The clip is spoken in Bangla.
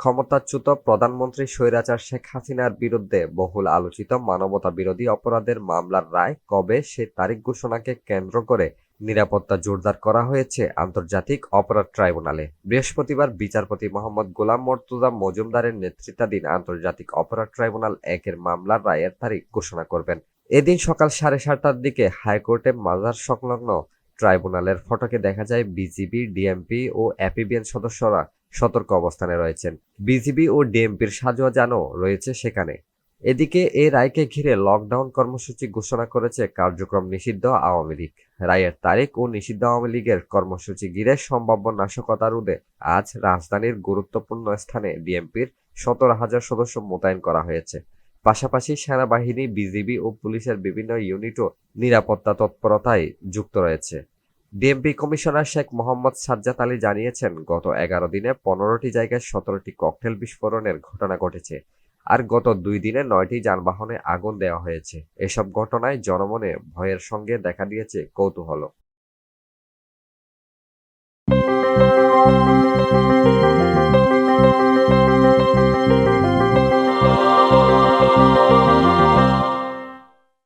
ক্ষমতাচ্যুত প্রধানমন্ত্রী স্বৈরাচার শেখ হাসিনার বিরুদ্ধে বহুল আলোচিত মানবতাবিরোধী অপরাধের মামলার রায় কবে সে তারিখ ঘোষণাকে কেন্দ্র করে নিরাপত্তা জোরদার করা হয়েছে আন্তর্জাতিক অপরাধ ট্রাইব্যুনালে। বৃহস্পতিবার বিচারপতি মোহাম্মদ গোলাম মর্তুজা মজুমদারের নেতৃত্বাধীন আন্তর্জাতিক অপরাধ ট্রাইব্যুনাল ১-এর মামলার রায়ের তারিখ ঘোষণা করবেন। এদিন সকাল 7:30টার দিকে হাইকোর্টে মাজার সংলগ্ন ট্রাইব্যুনালের ফটকে দেখা যায় বিজিবি, ডিএমপি ও এপিবিএন সদস্যরা সতর্ক অবস্থানে রয়েছেন। বিজিবি ও ডিএমপির সাজোয়াজানও রয়েছে সেখানে। এদিকে এই রায়কে ঘিরে লকডাউন কর্মসূচি ঘোষণা করেছে কার্যক্রম নিষিদ্ধ আওয়ামী লীগ। রায়ের তারিখ ও নিষিদ্ধ আওয়ামী লীগের কর্মসূচি ঘিরে সম্ভাব্য নাশকতা রোধে আজ রাজধানীর গুরুত্বপূর্ণ স্থানে ডিএমপির 17,000 সদস্য মোতায়েন করা হয়েছে। পাশাপাশি সেনাবাহিনী, বিজিবি ও পুলিশের বিভিন্ন ইউনিটও নিরাপত্তা তৎপরতায় যুক্ত রয়েছে। ডিএমপি কমিশনার শেখ মোহাম্মদ সাজ্জাদ আলী জানিয়েছেন, গত 11 দিনে 15টি জায়গায় 17টি ককটেল বিস্ফোরণের ঘটনা ঘটেছে। আর গত 2 দিনে 9টি যানবাহনে আগুন দেওয়া হয়েছে। এসব ঘটনায় জনমনে ভয়ের সঙ্গে দেখা দিয়েছে কৌতূহল।